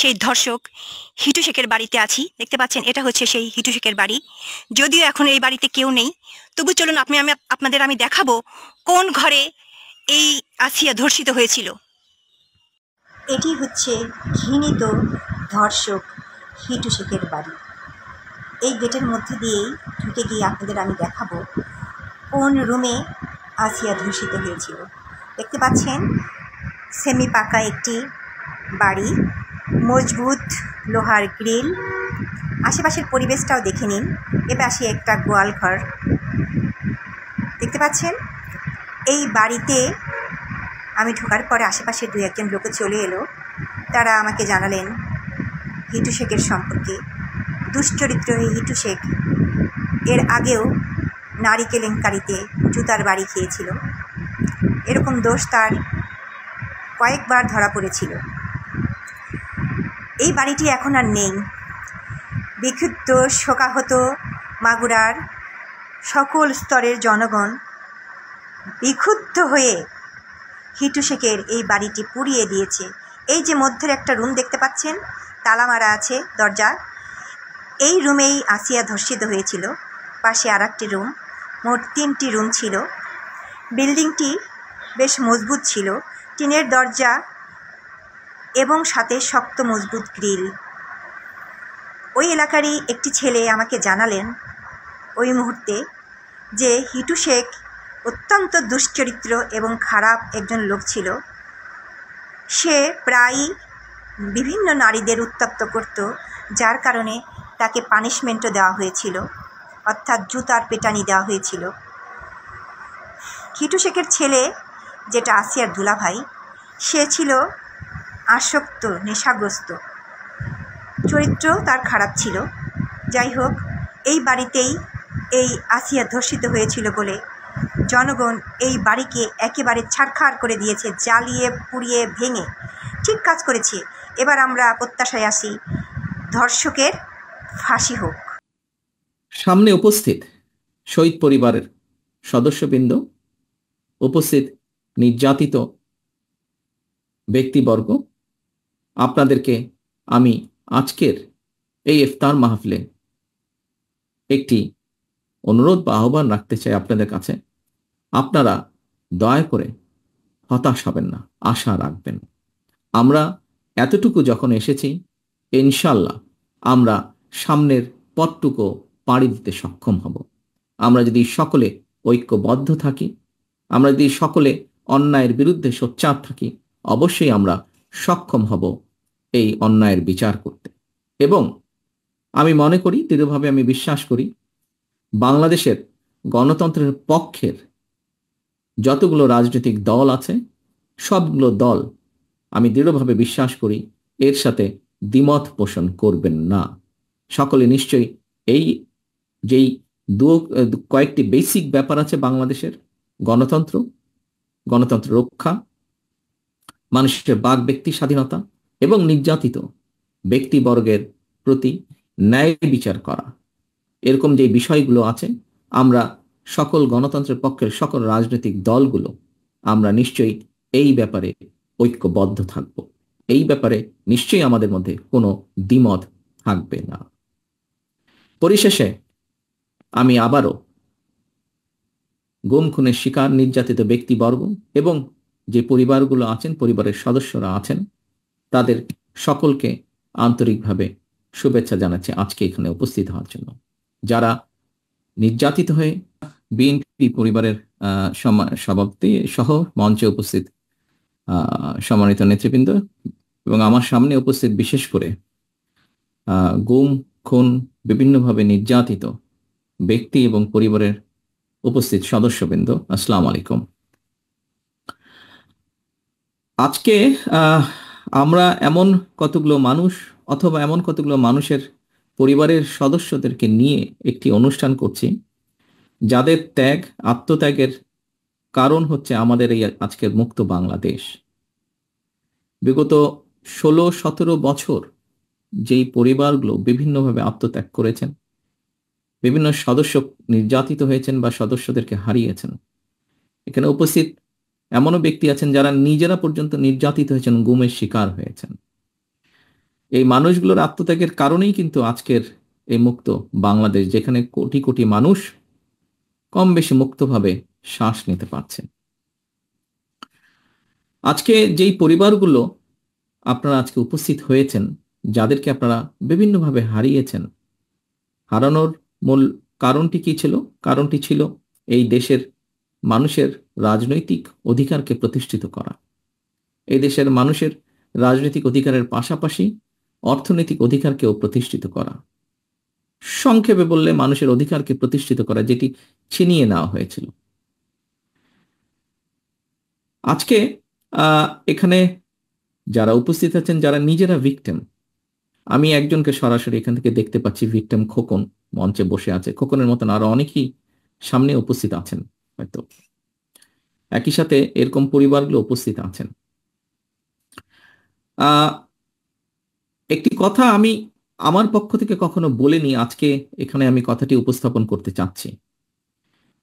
সেই ধর্ষক হিটু শেখের বাড়িতে আছি। দেখতে পাচ্ছেন এটা হচ্ছে সেই হিটু শেখের বাড়ি। যদিও এখন এই বাড়িতে কেউ নেই, তবু চলুন আপনাদের আমি দেখাবো কোন ঘরে এই আসিয়া ধর্ষিত হয়েছিল। এটি হচ্ছে ঘৃণিত ধর্ষক হিটু শেখের বাড়ি। এই গেটের মধ্যে দিয়েই ঢুকে গিয়ে আপনাদের আমি দেখাবো কোন রুমে আসিয়া ধর্ষিত হয়েছিল। দেখতে পাচ্ছেন সেমি পাকা একটি বাড়ি, মজবুত লোহার গ্রিল। আশেপাশের পরিবেশটাও দেখে নিন। এপাশে একটা গোয়াল ঘর দেখতে পাচ্ছেন। এই বাড়িতে আমি ঢোকার পরে আশেপাশে দু একজন লোক চলে এলো। তারা আমাকে জানালেন হিটু শেখের সম্পর্কে। দুশ্চরিত্র এই হিটু শেখ এর আগেও নারী কেলেঙ্কারিতে জুতার বাড়ি খেয়েছিল। এরকম দোষ তার কয়েকবার ধরা পড়েছিল। এই বাড়িটি এখন আর নেই। বিক্ষুব্ধ শোকাহত মাগুরার সকল স্তরের জনগণ বিক্ষুব্ধ হয়ে হিটু শেখের এই বাড়িটি পুড়িয়ে দিয়েছে। এই যে মধ্যের একটা রুম দেখতে পাচ্ছেন, তালা মারা আছে দরজা, এই রুমেই আসিয়া ধর্ষিত হয়েছিল। পাশে আর একটি রুম, মোট 3টি রুম ছিল। বিল্ডিংটি বেশ মজবুত ছিল, টিনের দরজা এবং সাথে শক্ত মজবুত গ্রিল। ওই এলাকারই একটি ছেলে আমাকে জানালেন ওই মুহূর্তে যে হিটু শেখ অত্যন্ত দুশ্চরিত্র এবং খারাপ একজন লোক ছিল। সে প্রায়ই বিভিন্ন নারীদের উত্ত্যক্ত করত, যার কারণে তাকে পানিশমেন্টও দেওয়া হয়েছিল, অর্থাৎ জুতার পেটানি দেওয়া হয়েছিল। হিটু শেখের ছেলে, যেটা আসিয়ার দুলাভাই, সে ছিল আসক্ত, নেশাগ্রস্ত, চরিত্র তার খারাপ ছিল। যাই হোক, এই বাড়িতেই এই আসিয়া ধর্ষিত হয়েছিল বলে জনগণ এই বাড়িকে একেবারে ছাড়খাড় করে দিয়েছে, জ্বালিয়ে পুড়িয়ে ভেঙে। ঠিক কাজ করেছে। এবার আমরা প্রত্যাশায় আসি ধর্ষকের ফাঁসি হোক। সামনে উপস্থিত শহীদ পরিবারের সদস্যবৃন্দ, উপস্থিত নির্যাতিত ব্যক্তিবর্গ, আপনাদেরকে আমি আজকের এই ইফতার মাহফিলে একটি অনুরোধ বা আহ্বান রাখতে চাই আপনাদের কাছে। আপনারা দয়া করে হতাশ হবেন না, আশা রাখবেন। আমরা এতটুকু যখন এসেছি, ইনশাল্লাহ আমরা সামনের পথটুকু পাড়ি দিতে সক্ষম হব। আমরা যদি সকলে ঐক্যবদ্ধ থাকি, আমরা যদি সকলে অন্যায়ের বিরুদ্ধে সোচ্চার থাকি, অবশ্যই আমরা সক্ষম হব এই অন্যায়ের বিচার করতে। এবং আমি মনে করি, দৃঢ়ভাবে আমি বিশ্বাস করি, বাংলাদেশের গণতন্ত্রের পক্ষের যতগুলো রাজনৈতিক দল আছে, সবগুলো দল আমি দৃঢ়ভাবে বিশ্বাস করি এর সাথে দ্বিমত পোষণ করবেন না। সকলে নিশ্চয়ই এই যেই কয়েকটি বেসিক ব্যাপার আছে বাংলাদেশের, গণতন্ত্র, গণতন্ত্র রক্ষা, মানুষের বাক ব্যক্তি স্বাধীনতা এবং নির্যাতিত ব্যক্তিবর্গের প্রতি ন্যায় বিচার করা, এরকম যে বিষয়গুলো আছে, আমরা সকল গণতন্ত্রের পক্ষের সকল রাজনৈতিক দলগুলো আমরা নিশ্চয়ই এই ব্যাপারে ঐক্যবদ্ধ থাকব। এই ব্যাপারে নিশ্চয়ই আমাদের মধ্যে কোনো দ্বিমত থাকবে না। পরিশেষে আমি আবারও গুম খুনের শিকার নির্যাতিত ব্যক্তিবর্গ এবং যে পরিবারগুলো আছেন, পরিবারের সদস্যরা আছেন, তাদের সকলকে আন্তরিকভাবে শুভেচ্ছা জানাচ্ছি আজকে এখানে উপস্থিত হওয়ার জন্য। যারা নির্যাতিত হয়ে বিএনপি পরিবারের সভাপতি সহ মঞ্চে উপস্থিত সম্মানিত নেতৃবৃন্দ এবং আমার সামনে উপস্থিত বিশেষ করে গুম খুন বিভিন্নভাবে নির্যাতিত ব্যক্তি এবং পরিবারের উপস্থিত সদস্যবৃন্দ, আসসালামু আলাইকুম। আজকে আমরা এমন কতগুলো মানুষ অথবা এমন কতগুলো মানুষের পরিবারের সদস্যদেরকে নিয়ে একটি অনুষ্ঠান করছি, যাদের ত্যাগ, আত্মত্যাগের কারণ হচ্ছে আমাদের এই আজকের মুক্ত বাংলাদেশ। বিগত 16-17 বছর যেই পরিবারগুলো বিভিন্নভাবে আত্মত্যাগ করেছেন, বিভিন্ন সদস্য নির্যাতিত হয়েছেন বা সদস্যদেরকে হারিয়েছেন। এখানে উপস্থিত এমনও ব্যক্তি আছেন যারা নিজেরা পর্যন্ত নির্যাতিত হয়েছেন, গুমের শিকার হয়েছেন। এই মানুষগুলোর আত্মত্যাগের কারণেই কিন্তু আজকের এই মুক্ত বাংলাদেশ, যেখানে কোটি কোটি মানুষ কম বেশি মুক্তভাবে শ্বাস নিতে পারছে। আজকে যেই পরিবারগুলো আপনারা আজকে উপস্থিত হয়েছেন, যাদেরকে আপনারা বিভিন্নভাবে হারিয়েছেন, হারানোর মূল কারণটি কি ছিল? কারণটি ছিল এই দেশের মানুষের রাজনৈতিক অধিকারকে প্রতিষ্ঠিত করা। এই দেশের মানুষের রাজনৈতিক অধিকারের পাশাপাশি অর্থনৈতিক অধিকারকেও প্রতিষ্ঠিত করা। সংক্ষেপে বললে মানুষের অধিকারকে প্রতিষ্ঠিত করা, যেটি ছিনিয়ে নেওয়া হয়েছিল। আজকে এখানে যারা উপস্থিত আছেন, যারা নিজেরা ভিকটিম, আমি একজনকে সরাসরি এখান থেকে দেখতে পাচ্ছি, ভিকটিম খোকন মঞ্চে বসে আছে। খোকনের মতন আরো অনেকেই সামনে উপস্থিত আছেন, হয়তো একই সাথে এরকম পরিবারগুলো উপস্থিত আছেন। একটি কথা আমি আমার পক্ষ থেকে কখনো বলিনি, আজকে এখানে আমি কথাটি উপস্থাপন করতে চাচ্ছি।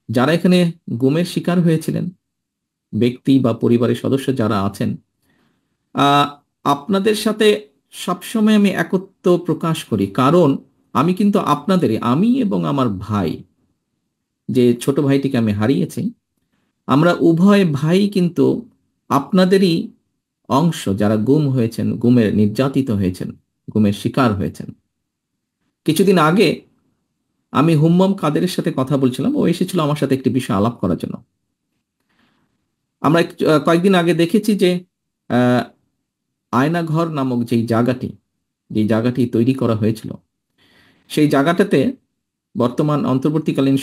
যারা এখানে গুমের শিকার হয়েছিলেন, ব্যক্তি বা পরিবারের সদস্য যারা আছেন, আপনাদের সাথে সবসময় আমি একত্ব প্রকাশ করি, কারণ আমি কিন্তু আপনাদেরই, আমি এবং আমার ভাই, যে ছোট ভাইটিকে আমি হারিয়েছি, আমরা উভয় ভাই কিন্তু আপনাদেরই অংশ, যারা গুম হয়েছেন, গুমের নির্যাতিত হয়েছেন, গুমের শিকার হয়েছেন। কিছুদিন আগে আমি হুম্মাম কাদেরের সাথে কথা বলছিলাম, ও এসেছিল আমার সাথে একটি বিষয় আলাপ করার জন্য। আমরা কয়েকদিন আগে দেখেছি যে আয়নাঘর নামক যেই জায়গাটি তৈরি করা হয়েছিল, সেই জায়গাটাতে বর্তমান অন্তর্বর্তীকালীন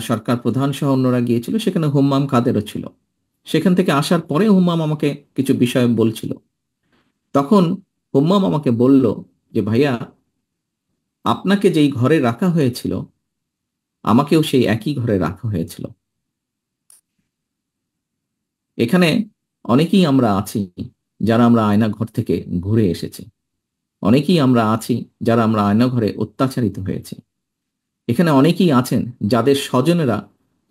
সরকার প্রধান সহ অন্যরা গিয়েছিল, সেখানে হুম্মাম কাদেরও ছিল। সেখান থেকে আসার পরে হুম্মাম আমাকে কিছু বিষয় বলছিল। তখন হুম্মাম আমাকে বলল যে, ভাইয়া, আপনাকে যেই ঘরে রাখা হয়েছিল, আমাকেও সেই একই ঘরে রাখা হয়েছিল। এখানে অনেকেই আমরা আছি যারা আমরা আয়নাঘর থেকে ঘুরে এসেছি। অনেকেই আমরা আছি যারা আমরা আয়নাঘরে অত্যাচারিত হয়েছি। এখানে অনেকেই আছেন যাদের স্বজনেরা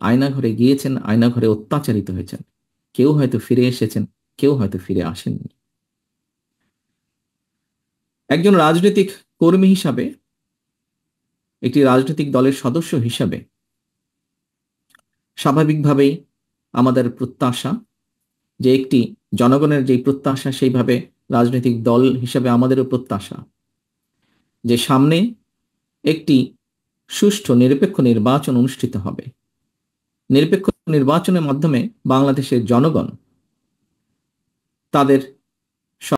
আয়নাঘরে গিয়েছেন, আয়নাঘরে অত্যাচারিত হয়েছেন। কেউ হয়তো ফিরে এসেছেন, কেউ হয়তো ফিরে আসেননি। একজন রাজনৈতিক কর্মী হিসাবে, একটি রাজনৈতিক দলের সদস্য হিসাবে স্বাভাবিকভাবেই আমাদের প্রত্যাশা যে, একটি জনগণের যেই প্রত্যাশা, সেইভাবে রাজনৈতিক দল হিসাবে আমাদেরও প্রত্যাশা যে সামনে একটি সুষ্ঠু নিরপেক্ষ নির্বাচন অনুষ্ঠিত হবে। নিরপেক্ষ নির্বাচনের মাধ্যমে বাংলাদেশের জনগণ তাদের